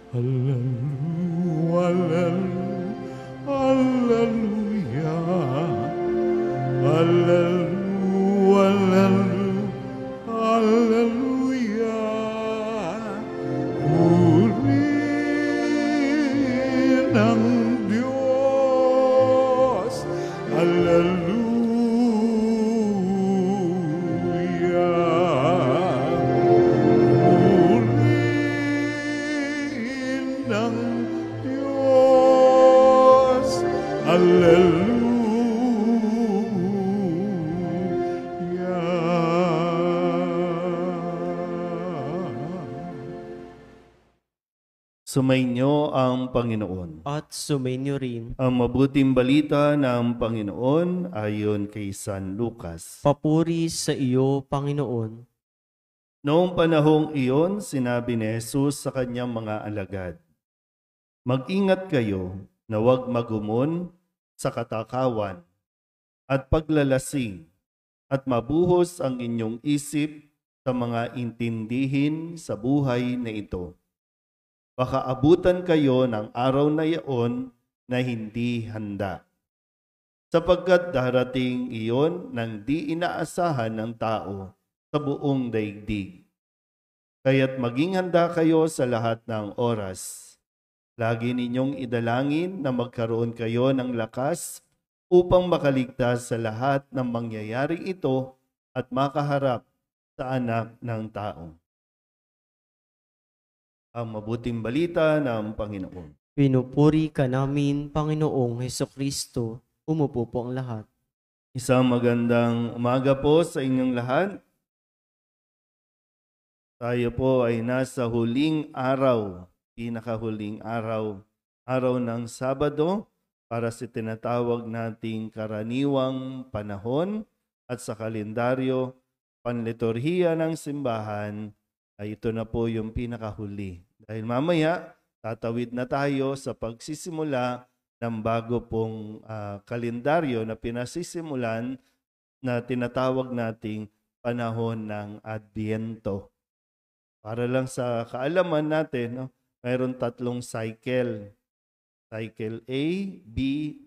Hallelujah, hallelujah, hallelujah, hallelujah. Purihin ang Diyos. Hallelujah. Purihin ang Diyos. Hallelujah. Sumainyo ang Panginoon. At sumainyo rin. Ang mabuting balita ng Panginoon ayon kay San Lucas. Papuri sa iyo, Panginoon. Noong panahong iyon, sinabi ni Jesus sa kanyang mga alagad, "Mag-ingat kayo na huwag magumon sa katakawan at paglalasing at mabuhos ang inyong isip sa mga intindihin sa buhay na ito. Baka abutan kayo ng araw na iyon na hindi handa. Sapagkat darating iyon nang di inaasahan ng tao sa buong daigdig. Kaya't maging handa kayo sa lahat ng oras. Lagi ninyong idalangin na magkaroon kayo ng lakas upang makaligtas sa lahat ng mangyayaring ito at makaharap sa anak ng tao." Ang mabuting balita ng Panginoon. Pinupuri ka namin, Panginoong Hesukristo. Umupo po ang lahat. Isang magandang umaga po sa inyong lahat. Tayo po ay nasa huling araw, pinakahuling araw, araw ng Sabado para sa tinatawag nating karaniwang panahon at sa kalendaryo, panliturhiya ng simbahan ay ito na po yung pinakahuli. Dahil mamaya, tatawid na tayo sa pagsisimula ng bago pong kalendaryo na pinasisimulan na tinatawag nating panahon ng Adbyento. Para lang sa kaalaman natin, no, mayroon 3 cycle. Cycle A, B,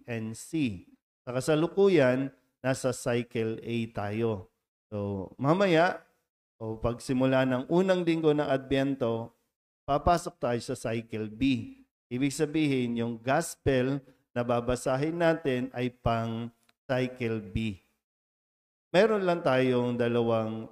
and C. Sa kasalukuyan, nasa cycle A tayo. So, mamaya, o pagsimula ng unang linggo ng Adbyento, papasok tayo sa cycle B. Ibig sabihin, yung gospel na babasahin natin ay pang cycle B. Meron lang tayong dalawang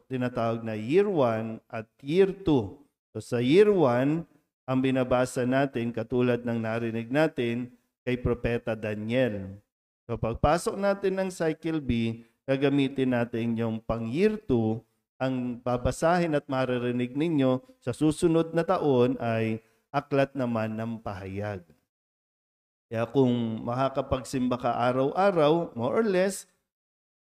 tinatawag na year 1 at year 2. So sa year 1, ang binabasa natin, katulad ng narinig natin, kay Propeta Daniel. So pagpasok natin ng cycle B, gagamitin natin yung pang year 2. Ang babasahin at maririnig ninyo sa susunod na taon ay aklat naman ng pahayag. Kaya kung makakapagsimba ka araw-araw, more or less,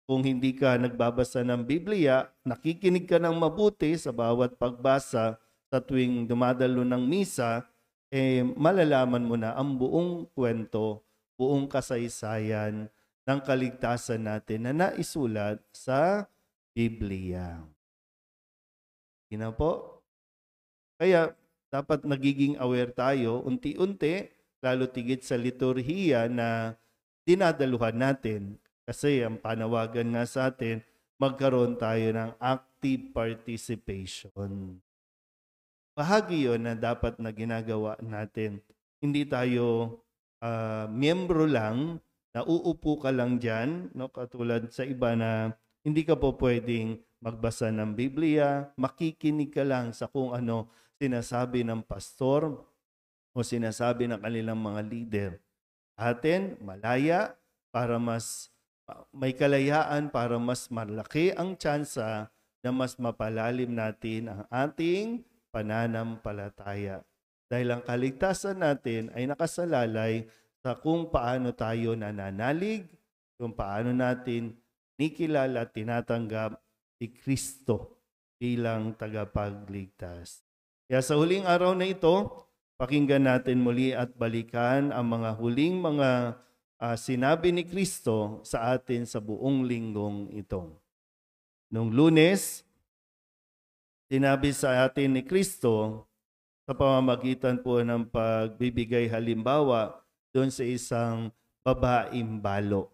kung hindi ka nagbabasa ng Biblia, nakikinig ka ng mabuti sa bawat pagbasa sa tuwing dumadalo ng misa, malalaman mo na ang buong kwento, buong kasaysayan ng kaligtasan natin na naisulat sa Biblia. Ina po. Kaya dapat nagiging aware tayo unti-unti, lalo tigit sa liturhiya na dinadaluhan natin. Kasi ang panawagan nga sa atin, magkaroon tayo ng active participation. Bahagi yun na dapat na ginagawa natin. Hindi tayo miyembro lang, na uupo ka lang dyan, no? Katulad sa iba na hindi ka po pwedeng magbasa ng Biblia, makikinig ka lang sa kung ano sinasabi ng pastor o sinasabi ng kanilang mga leader. Atin, malaya para mas may kalayaan, para mas malaki ang tsansa na mas mapalalim natin ang ating pananampalataya. Dahil ang kaligtasan natin ay nakasalalay sa kung paano tayo nananalig, kung paano natin nikilala at tinatanggap si Kristo bilang tagapagligtas. Kaya sa huling araw na ito, pakinggan natin muli at balikan ang mga huling mga sinabi ni Kristo sa atin sa buong linggong ito. Nung Lunes, sinabi sa atin ni Kristo sa pamamagitan po ng pagbibigay halimbawa doon sa isang babaeng balo.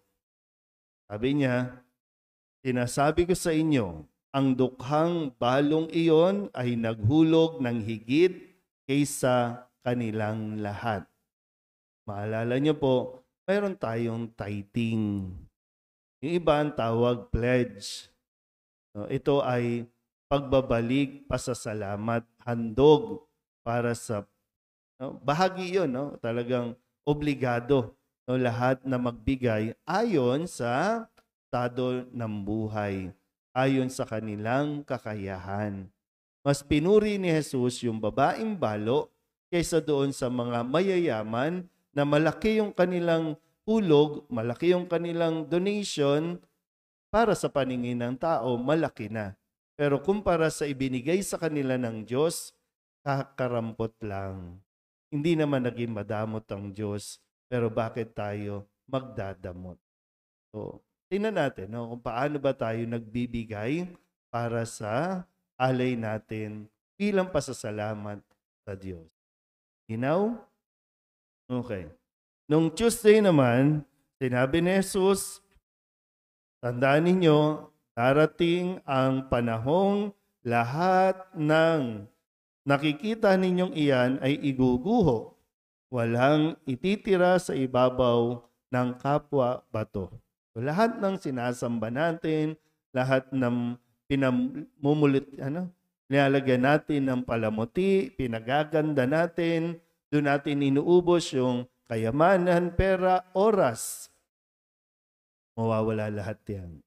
Sabi niya, sinasabi ko sa inyo, ang dukhang balong iyon ay naghulog ng higit kaysa kanilang lahat. Maalala niyo po, mayroon tayong tithing. Yung iba ang tawag pledge. Ito ay pagbabalik, pasasalamat, handog para sa bahagi yun, talagang obligado lahat na magbigay ayon sa estado ng buhay, ayon sa kanilang kakayahan. Mas pinuri ni Jesus yung babaeng balo kaysa doon sa mga mayayaman na malaki yung kanilang hulog, malaki yung kanilang donation, para sa paningin ng tao, malaki na. Pero kumpara sa ibinigay sa kanila ng Diyos, kakarampot lang. Hindi naman naging madamot ang Diyos, pero bakit tayo magdadamot? So, tingnan natin kung paano ba tayo nagbibigay para sa alay natin bilang pasasalamat sa Diyos. Ginaw? Okay. Nung Tuesday naman, sinabi ni Jesus, tandaan ninyo, darating ang panahong lahat ng nakikita ninyong iyan ay iguguho. Walang ititira sa ibabaw ng kapwa bato. So, lahat ng sinasamba natin, lahat ng nilalagyan natin ng palamuti, pinagaganda natin, doon natin inuubos yung kayamanan, pera, oras. Mawawala lahat yan.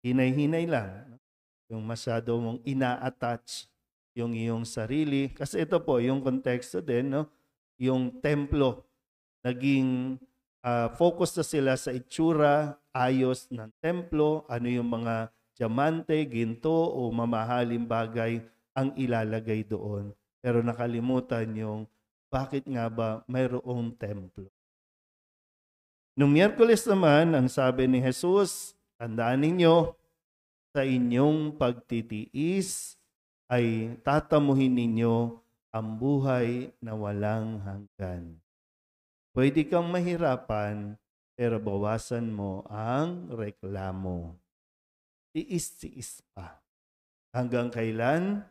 Hinay-hinay lang. Yung masyado mong ina-attach yung iyong sarili. Kasi ito po, yung konteksto din, yung templo, naging focus na sila sa itsura, ayos ng templo, ano yung mga diamante, ginto o mamahaling bagay ang ilalagay doon. Pero nakalimutan yung bakit nga ba mayroong templo. Noong Miyerkules naman, ang sabi ni Jesus, tandaan ninyo, sa inyong pagtitiis ay tatamuhin ninyo ang buhay na walang hanggan. Pwede kang mahirapan, pero bawasan mo ang reklamo. Tiis-tiis pa. Hanggang kailan?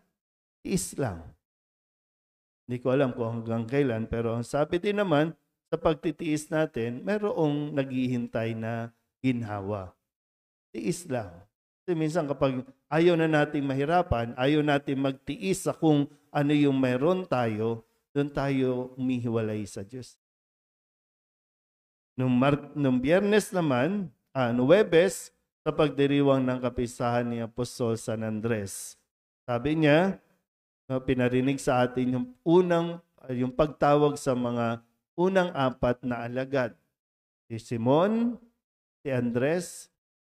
Tiis lang. Hindi ko alam kung hanggang kailan, pero ang sabi din naman, sa pagtitiis natin, mayroong naghihintay na ginhawa. Tiis lang. Kasi minsan kapag ayaw na nating mahirapan, ayaw nating magtiis sa kung ano yung mayroon tayo, doon tayo umihiwalay sa Diyos. Nung Biyernes naman, Huwebes, sa pagdiriwang ng kapistahan ni Apostol San Andres, sabi niya, pinarinig sa atin yung pagtawag sa mga unang apat na alagad. Si Simon, si Andres,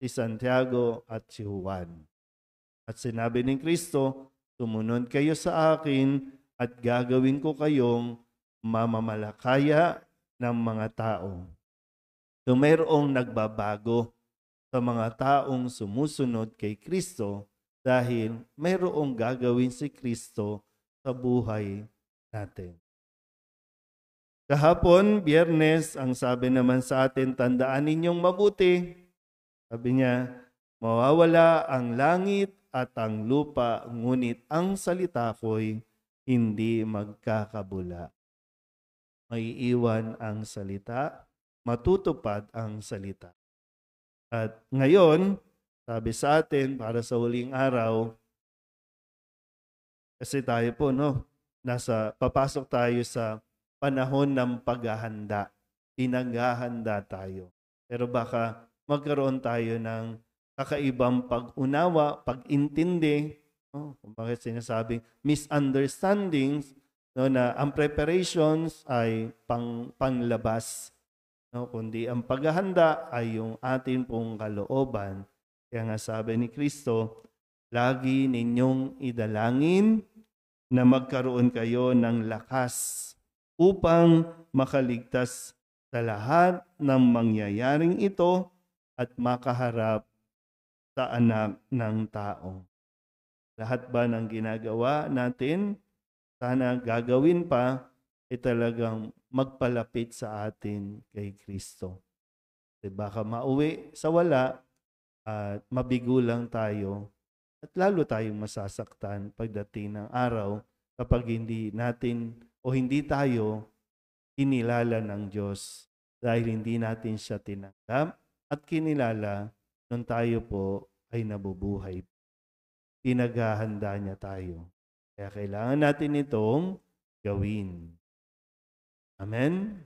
si Santiago at si Juan. At sinabi ni Kristo, sumunod kayo sa akin at gagawin ko kayong mamamalakaya ng mga tao. So mayroong nagbabago sa mga taong sumusunod kay Kristo dahil mayroong gagawin si Kristo sa buhay natin. Kahapon, Biyernes, ang sabi naman sa atin, tandaan ninyong mabuti. Sabi niya, mawawala ang langit at ang lupa, ngunit ang salita ko'y hindi magkakabula. Maiiwan ang salita, matutupad ang salita. At ngayon, sabi sa atin, para sa huling araw, kasi tayo po, papasok tayo sa panahon ng paghahanda. Pinaghahanda tayo. Pero baka magkaroon tayo ng kakaibang pag-unawa, pag-intindi, kung bakit sinasabing misunderstandings, na ang preparations ay panglabas, kundi ang paghahanda ay yung atin pong kalooban. Kaya nga sabi ni Kristo, lagi ninyong idalangin na magkaroon kayo ng lakas upang makaligtas sa lahat ng mangyayaring ito at makaharap sa anak ng tao. Lahat ba ng ginagawa natin, sana gagawin pa, talagang magpalapit sa atin kay Kristo. Baka mauwi sa wala at mabigo lang tayo at lalo tayong masasaktan pagdating ng araw kapag hindi natin o hindi tayo kinilala ng Diyos dahil hindi natin siya tinanggap at kinilala nung tayo po ay nabubuhay. Pinaghahanda niya tayo. Kaya kailangan natin itong gawin. Amen?